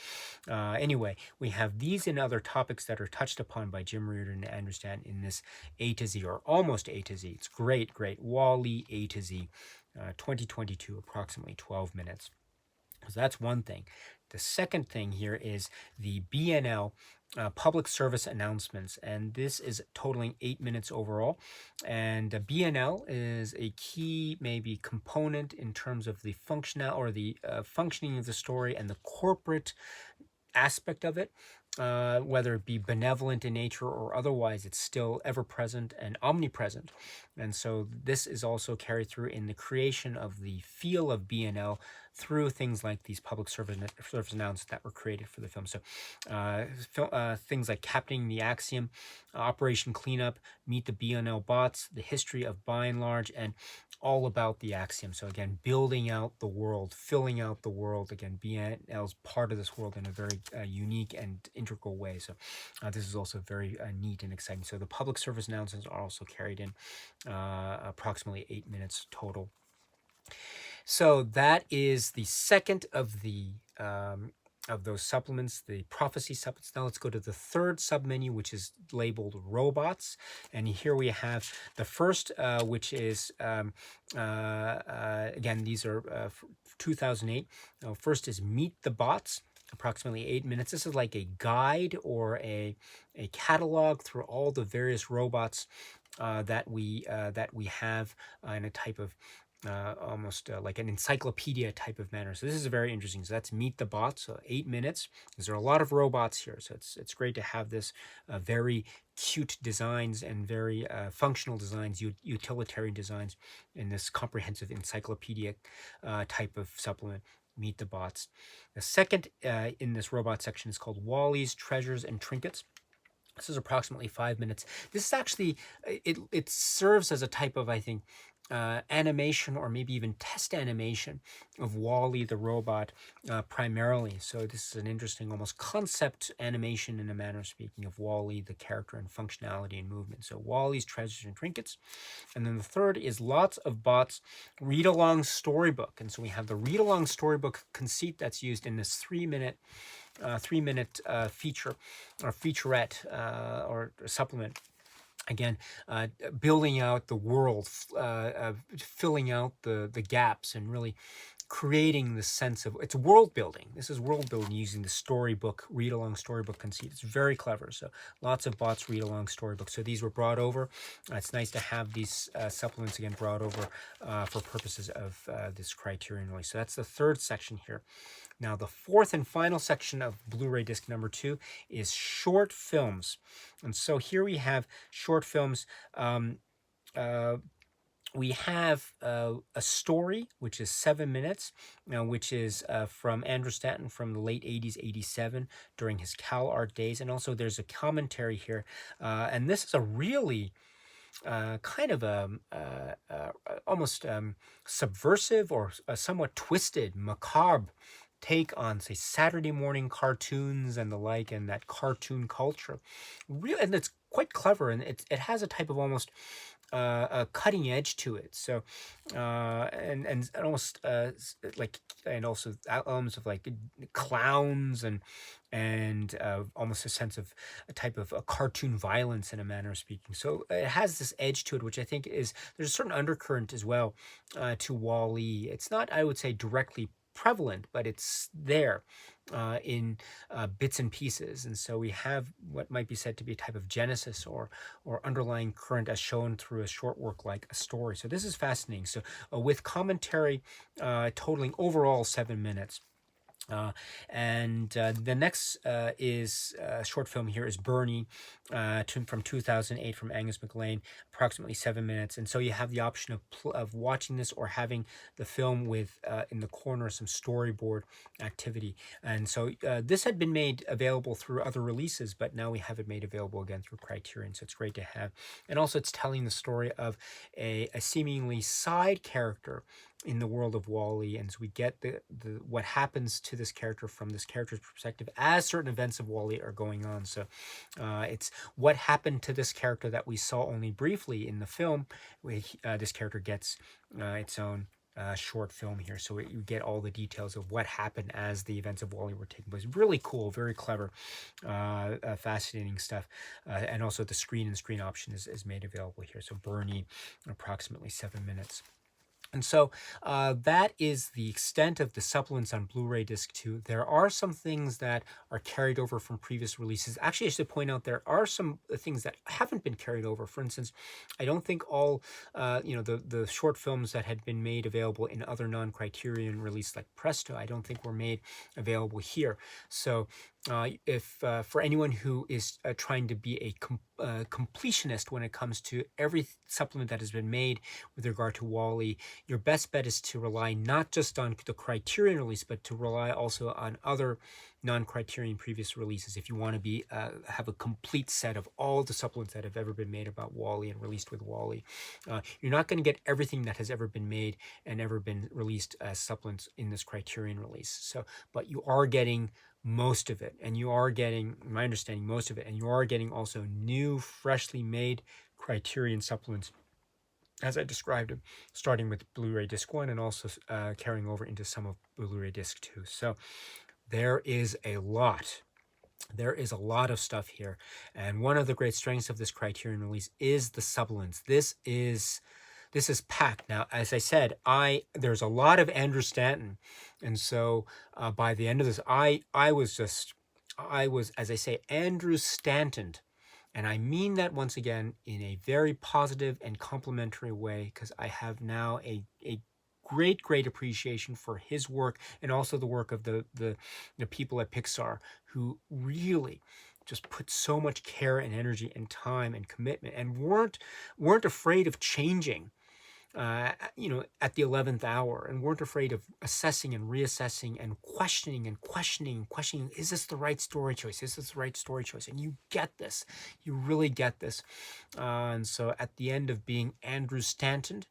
anyway, we have these and other topics that are touched upon by Jim Reardon and Andrew Stanton in this A to Z, or almost A to Z. It's great. WALL-E A to Z, 2022, approximately 12 minutes. So that's one thing. The second thing here is the BNL public service announcements, and this is totaling 8 minutes overall. And BNL is a key maybe component in terms of the functional or the functioning of the story and the corporate aspect of it. Whether it be benevolent in nature or otherwise, it's still ever present and omnipresent. And so this is also carried through in the creation of the feel of BNL through things like these public service announcements that were created for the film. So things like Captaining the Axiom, Operation Cleanup, Meet the BNL Bots, The History of By and Large, and all about the axiom. So again, building out the world, filling out the world. Again, BNL's part of this world in a very unique and integral way. So this is also very neat and exciting. So the public service announcements are also carried in approximately 8 minutes total. So that is the second of those supplements, the prophecy supplements. Now let's go to the third submenu, which is labeled robots. And here we have the first, which is, again, these are 2008. First is Meet the Bots, approximately 8 minutes. This is like a guide or a catalog through all the various robots that we have in a type of almost like an encyclopedia type of manner. So this is very interesting. So that's Meet the Bots, so 8 minutes. Because there are a lot of robots here, so it's great to have this very cute designs and very functional designs, utilitarian designs in this comprehensive encyclopedia type of supplement. Meet the Bots. The second in this robot section is called Wall-E's Treasures and Trinkets. This is approximately 5 minutes. This is actually, it serves as a type of, I think, animation or maybe even test animation of Wall-E the robot primarily. So this is an interesting almost concept animation in a manner of speaking of Wall-E, the character and functionality and movement. So Wall-E's Treasures and Trinkets. And then the third is Lots of Bots Read-Along Storybook. And so we have the Read-Along Storybook conceit that's used in this 3-minute feature or featurette or supplement. Again, building out the world, filling out the gaps, and really creating the sense of, it's world building. This is world building using the storybook, read-along storybook conceit. It's very clever. So lots of bots read-along storybook. So these were brought over. It's nice to have these supplements again brought over for purposes of this Criterion release. So that's the third section here. Now, the fourth and final section of Blu-ray disc number 2 is short films. And so here we have short films. We have a story, which is 7 minutes, which is from Andrew Stanton from the late 80s, 87, during his Cal Art days. And also there's a commentary here. And this is a really kind of almost subversive or a somewhat twisted, macabre take on, say, Saturday morning cartoons and the like, and that cartoon culture. And it's quite clever, and it has a type of almost a cutting edge to it. So, and almost like, and also elements of like clowns and almost a sense of a type of a cartoon violence in a manner of speaking. So it has this edge to it, which I think is, there's a certain undercurrent as well to Wall-E. It's not, I would say, directly prevalent, but it's there in bits and pieces. And so we have what might be said to be a type of genesis or underlying current as shown through a short work like a story. So this is fascinating. So with commentary totaling overall 7 minutes. And the next is short film here is Bernie from 2008 from Angus MacLean, approximately 7 minutes. And so you have the option of watching this or having the film with in the corner some storyboard activity. And so this had been made available through other releases, but now we have it made available again through Criterion. So it's great to have. And also it's telling the story of a seemingly side character in the world of Wall-E, and so we get the what happens to this character from this character's perspective as certain events of Wall-E are going on. So it's what happened to this character that we saw only briefly in the film. This character gets its own short film here, so you get all the details of what happened as the events of Wall-E were taking place. Really cool, very clever, fascinating stuff, and also the screen and screen option is made available here. So Bernie, approximately 7 minutes. And so that is the extent of the supplements on Blu-ray Disc 2. There are some things that are carried over from previous releases. Actually, I should point out there are some things that haven't been carried over. For instance, I don't think all, the short films that had been made available in other non-Criterion releases like Presto, I don't think were made available here. So if for anyone who is trying to be a completionist when it comes to every supplement that has been made with regard to Wall-E, your best bet is to rely not just on the Criterion release, but to rely also on other non-Criterion previous releases if you want to be have a complete set of all the supplements that have ever been made about Wall-E and released with Wall-E. You're not going to get everything that has ever been made and ever been released as supplements in this Criterion release. So, but you are getting most of it, and you are getting, my understanding, most of it, and you are getting also new, freshly made Criterion supplements, as I described them, starting with Blu-ray Disc 1 and also carrying over into some of Blu-ray Disc 2. So there is a lot. There is a lot of stuff here. And one of the great strengths of this Criterion release is the supplements. This is packed. Now, as I said, there's a lot of Andrew Stanton. And so by the end of this, I was, as I say, Andrew Stanton. And I mean that once again in a very positive and complimentary way, because I have now a great appreciation for his work and also the work of the people at Pixar who really just put so much care and energy and time and commitment and weren't afraid of changing at the 11th hour, and weren't afraid of assessing and reassessing and questioning. Is this the right story choice? Is this the right story choice? And you get this. You really get this. And so at the end of being Andrew Stanton,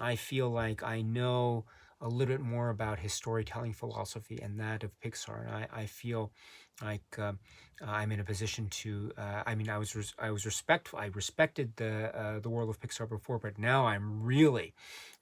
I feel like I know a little bit more about his storytelling philosophy and that of Pixar. And I feel like I'm in a position to. I respectful. I respected the world of Pixar before, but now I'm really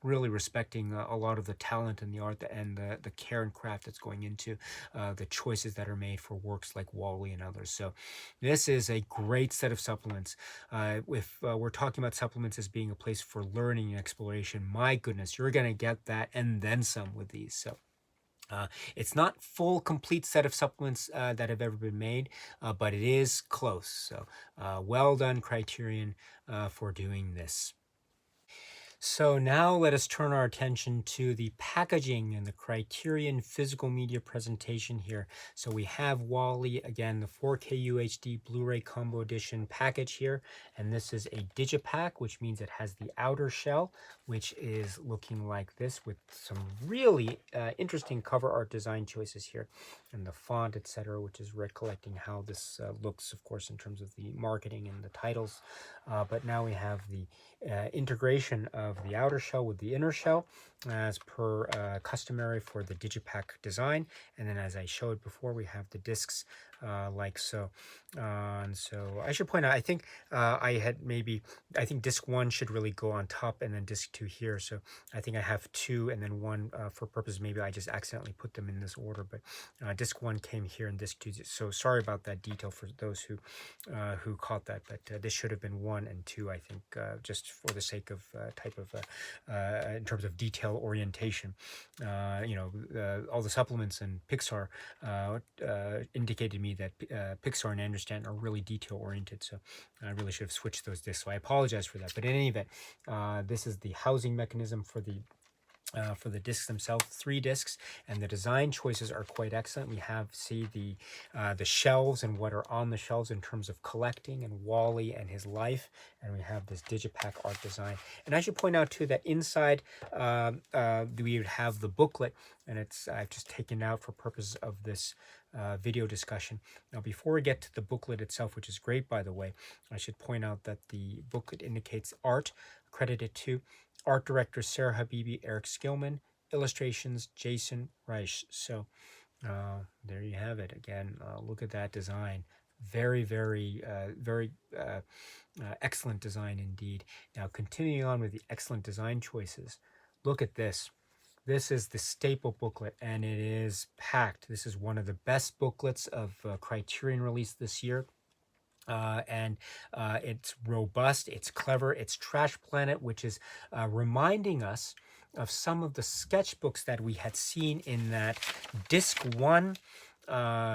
respecting a lot of the talent and the art and the care and craft that's going into the choices that are made for works like Wall-E and others. So this is a great set of supplements. If we're talking about supplements as being a place for learning and exploration, my goodness, you're going to get that and then some with these. So it's not full, complete set of supplements that have ever been made, but it is close. So well done, Criterion, for doing this. So now let us turn our attention to the packaging and the Criterion physical media presentation here. So we have Wall-E, again, the 4K UHD Blu-ray Combo Edition package here. And this is a Digipack, which means it has the outer shell, which is looking like this with some really interesting cover art design choices here. And the font, etc., which is recollecting how this looks, of course, in terms of the marketing and the titles. But now we have the integration of the outer shell with the inner shell as per customary for the digipack design. And then as I showed before, we have the discs like so. And so I should point out, I think I think disc 1 should really go on top and then disc 2 here. So I think I have 2 and then 1 for purpose. Maybe I just accidentally put them in this order, but disc 1 came here and disc 2. So sorry about that detail for those who caught that, but this should have been 1 and 2, I think, just for the sake of type of in terms of detail orientation. All the supplements in Pixar indicated to me that Pixar and Andrew Stanton are really detail oriented, so I really should have switched those discs. So I apologize for that. But in any event, this is the housing mechanism for the discs themselves, 3 discs, and the design choices are quite excellent. We see the shelves and what are on the shelves in terms of collecting and Wally and his life, and we have this digipack art design. And I should point out too that inside we would have the booklet, and I've just taken it out for purposes of this video discussion. Now, before we get to the booklet itself, which is great by the way, I should point out that the booklet indicates art credited to art director Sarah Habibi, Eric Skillman, illustrations Jason Reich. So there you have it. Again, look at that design. Very, very, very excellent design indeed. Now, continuing on with the excellent design choices, look at this. This is the staple booklet, and it is packed. This is one of the best booklets of Criterion released this year. And it's robust, it's clever, it's Trash Planet, which is reminding us of some of the sketchbooks that we had seen in that Disc 1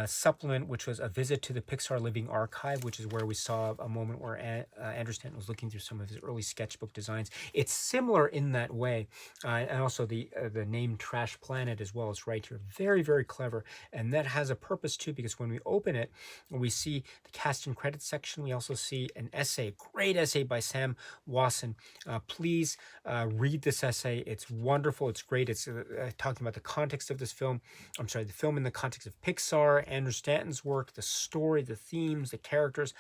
supplement, which was a visit to the Pixar Living Archive, which is where we saw a moment where Andrew Stanton was looking through some of his early sketchbook designs. It's similar in that way, and also the name Trash Planet as well is right here. Very, very clever, and that has a purpose too, because when we open it, we see the cast and credits section. We also see an essay, great essay by Sam Wasson. Please read this essay. It's wonderful. It's great. It's talking about the context of this film. I'm sorry, the film in the context of Pixar, Andrew Stanton's work, the story, the themes, the characters.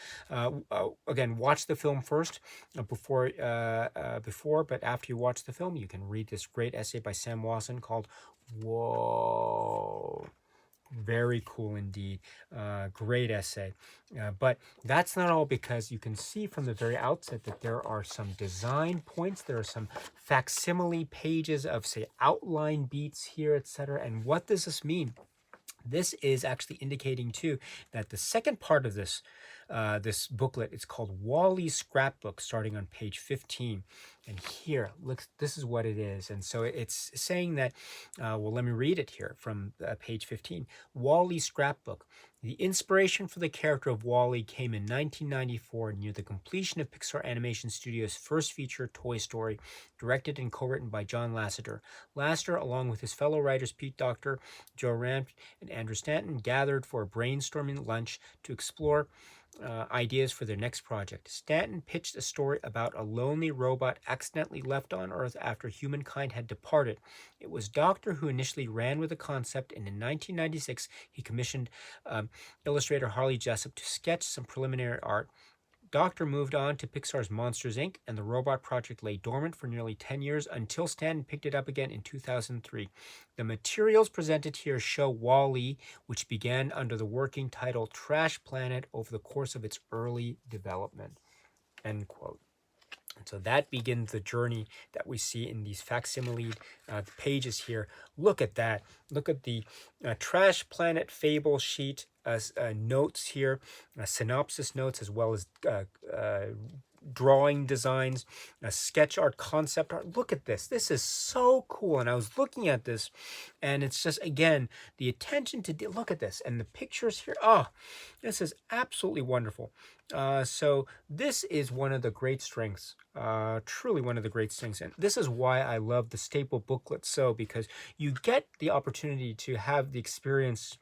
Again, watch the film first before, but after you watch the film, you can read this great essay by Sam Wasson called Whoa. Very cool indeed. Great essay. But that's not all, because you can see from the very outset that there are some design points. There are some facsimile pages of, say, outline beats here, etc. And what does this mean? This is actually indicating too that the second part of this this booklet is called Wally's Scrapbook, starting on page 15. And here, look, this is what it is. And so it's saying that, well, let me read it here from page 15. Wally's Scrapbook. The inspiration for the character of Wally came in 1994 near the completion of Pixar Animation Studios' first feature, Toy Story, directed and co-written by John Lasseter. Lasseter, along with his fellow writers Pete Docter, Joe Ranft, and Andrew Stanton, gathered for a brainstorming lunch to explore ideas for their next project. Stanton pitched a story about a lonely robot accidentally left on Earth after humankind had departed. It was Docter who initially ran with the concept, and in 1996 he commissioned illustrator Harley Jessup to sketch some preliminary art. Docter moved on to Pixar's Monsters, Inc., and the robot project lay dormant for nearly 10 years until Stanton picked it up again in 2003. The materials presented here show Wall-E, which began under the working title Trash Planet over the course of its early development. End quote. And so that begins the journey that we see in these facsimile pages here. Look at that. Look at the Trash Planet Fable sheet notes here, synopsis notes, as well as drawing designs, sketch art, concept art. Look at this. This is so cool. And I was looking at this, and it's just, again, the attention to look at this and the pictures here. Oh, this is absolutely wonderful. So this is one of the great strengths, truly one of the great strengths. And this is why I love the staple booklet so, because you get the opportunity to have the experience,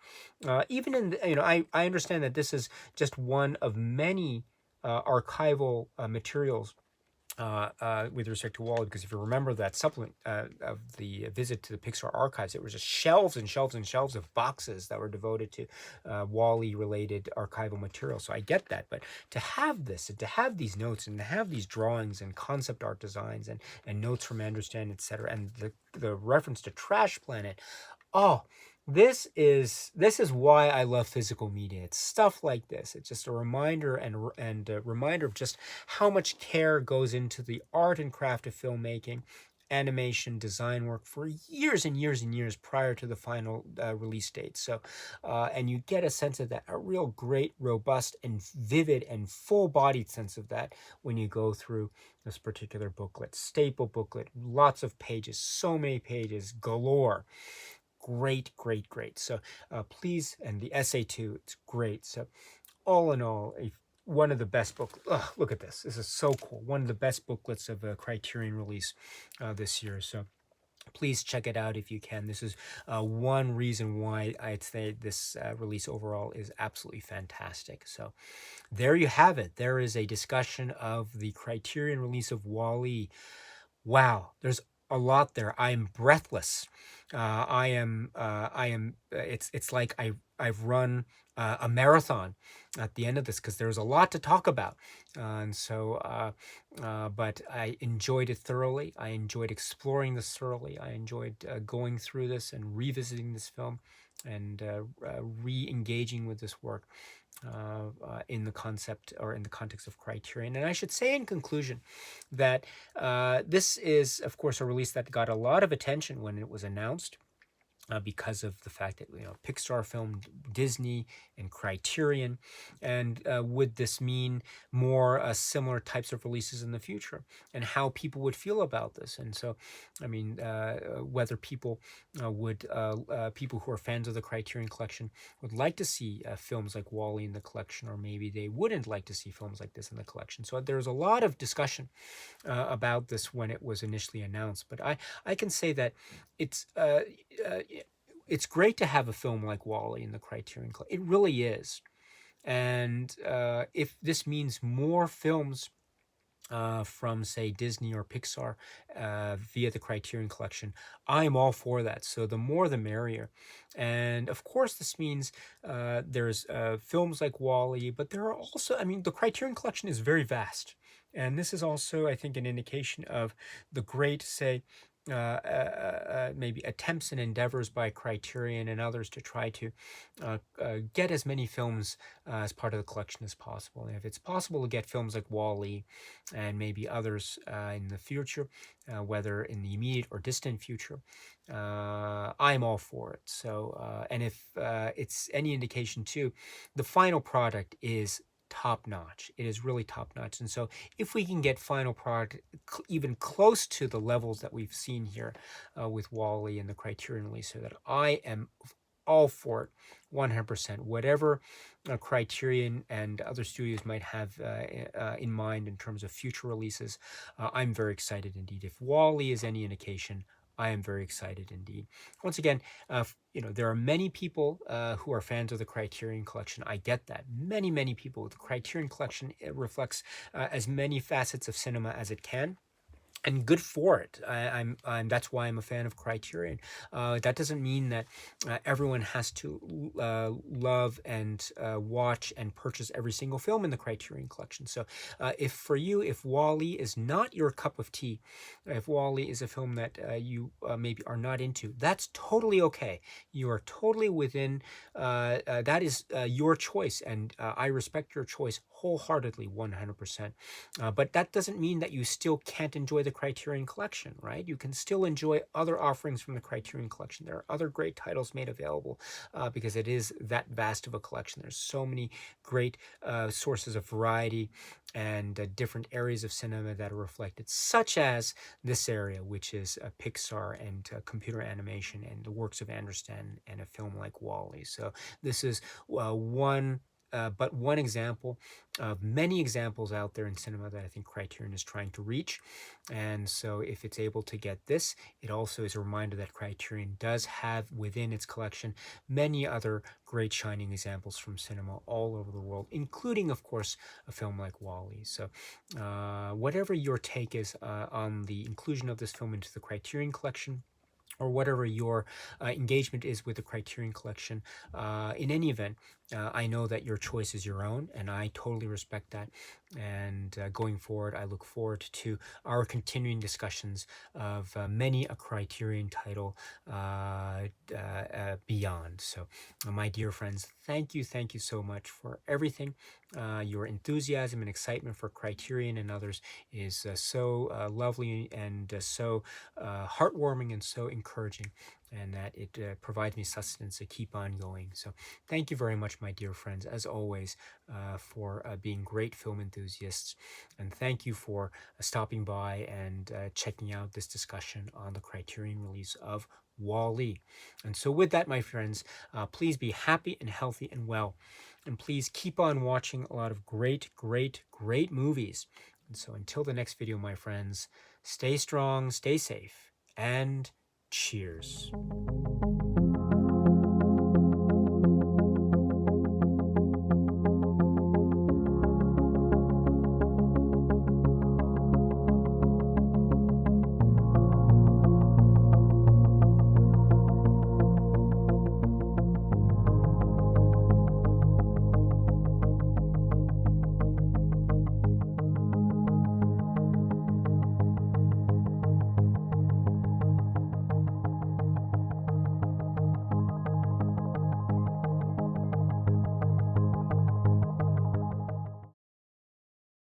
even in, I understand that this is just one of many archival materials with respect to Wall-E, because if you remember that supplement of the visit to the Pixar archives, it was just shelves and shelves and shelves of boxes that were devoted to Wall-E related archival material. So I get that, but to have this and to have these notes and to have these drawings and concept art designs and notes from Andrew Stanton, etc., and the reference to Trash Planet, oh, this is why I love physical media. It's stuff like this. It's just a reminder and a reminder of just how much care goes into the art and craft of filmmaking, animation, design work for years and years and years prior to the final release date. So, and you get a sense of that, a real great, robust, and vivid and full-bodied sense of that when you go through this particular booklet, staple booklet, lots of pages, so many pages, galore. Great, great, great. So please, and the essay too, it's great. So all in all, one of the best booklets. Oh, look at this. This is so cool. One of the best booklets of a Criterion release this year. So please check it out if you can. This is one reason why I'd say this release overall is absolutely fantastic. So there you have it. There is a discussion of the Criterion release of Wall-E. Wow, there's a lot there. I'm breathless. I am. It's like I've run a marathon at the end of this because there's a lot to talk about, and so. But I enjoyed it thoroughly. I enjoyed exploring this thoroughly. I enjoyed going through this and revisiting this film, and re-engaging with this work. In the concept or in the context of Criterion. And I should say in conclusion that this is, of course, a release that got a lot of attention when it was announced. Because of the fact that Pixar filmed Disney and Criterion, and would this mean more similar types of releases in the future, and how people would feel about this? And so, I mean, whether people people who are fans of the Criterion Collection would like to see films like Wall-E in the collection, or maybe they wouldn't like to see films like this in the collection. So there's a lot of discussion about this when it was initially announced. But I can say that it's great to have a film like Wall-E in the Criterion Collection. It really is. And if this means more films from, say, Disney or Pixar via the Criterion Collection, I'm all for that. So the more the merrier. And of course, this means there's films like Wall-E, but there are also, I mean, the Criterion Collection is very vast. And this is also, I think, an indication of the great, say, maybe attempts and endeavors by Criterion and others to try to get as many films as part of the collection as possible. And if it's possible to get films like Wall-E and maybe others in the future, whether in the immediate or distant future, I'm all for it. So, and if it's any indication too, the final product is top notch. It is really top notch. And so if we can get final product even close to the levels that we've seen here with Wall-E and the Criterion release, so that I am all for it 100%. Whatever Criterion and other studios might have in mind in terms of future releases, I'm very excited indeed. If Wall-E is any indication, I am very excited indeed. Once again, there are many people who are fans of the Criterion Collection. I get that. Many, many people. The Criterion Collection, it reflects as many facets of cinema as it can. And good for it. That's why I'm a fan of Criterion. That doesn't mean that everyone has to love and watch and purchase every single film in the Criterion Collection. So, if Wall-E is not your cup of tea, if Wall-E is a film that you maybe are not into, that's totally okay. You are totally within. That is your choice, and I respect your choice wholeheartedly, 100%. But that doesn't mean that you still can't enjoy the Criterion Collection, right? You can still enjoy other offerings from the Criterion Collection. There are other great titles made available because it is that vast of a collection. There's so many great sources of variety and different areas of cinema that are reflected, such as this area, which is Pixar and computer animation and the works of Andrew Stanton and a film like Wall-E. So this is one but one example of many examples out there in cinema that I think Criterion is trying to reach. And so if it's able to get this, it also is a reminder that Criterion does have within its collection many other great shining examples from cinema all over the world, including, of course, a film like WALL-E. So whatever your take is on the inclusion of this film into the Criterion collection, or whatever your engagement is with the Criterion collection, in any event, I know that your choice is your own, and I totally respect that. And going forward, I look forward to our continuing discussions of many a Criterion title beyond. So, my dear friends, thank you so much for everything. Your enthusiasm and excitement for Criterion and others is so lovely and so heartwarming and so encouraging, and that it provides me sustenance to keep on going. So thank you very much, my dear friends, as always, for being great film enthusiasts, and thank you for stopping by and checking out this discussion on the Criterion release of WALL-E. And so with that, my friends, please be happy and healthy and well, and please keep on watching a lot of great movies. And so until the next video, my friends, stay strong, stay safe, and cheers.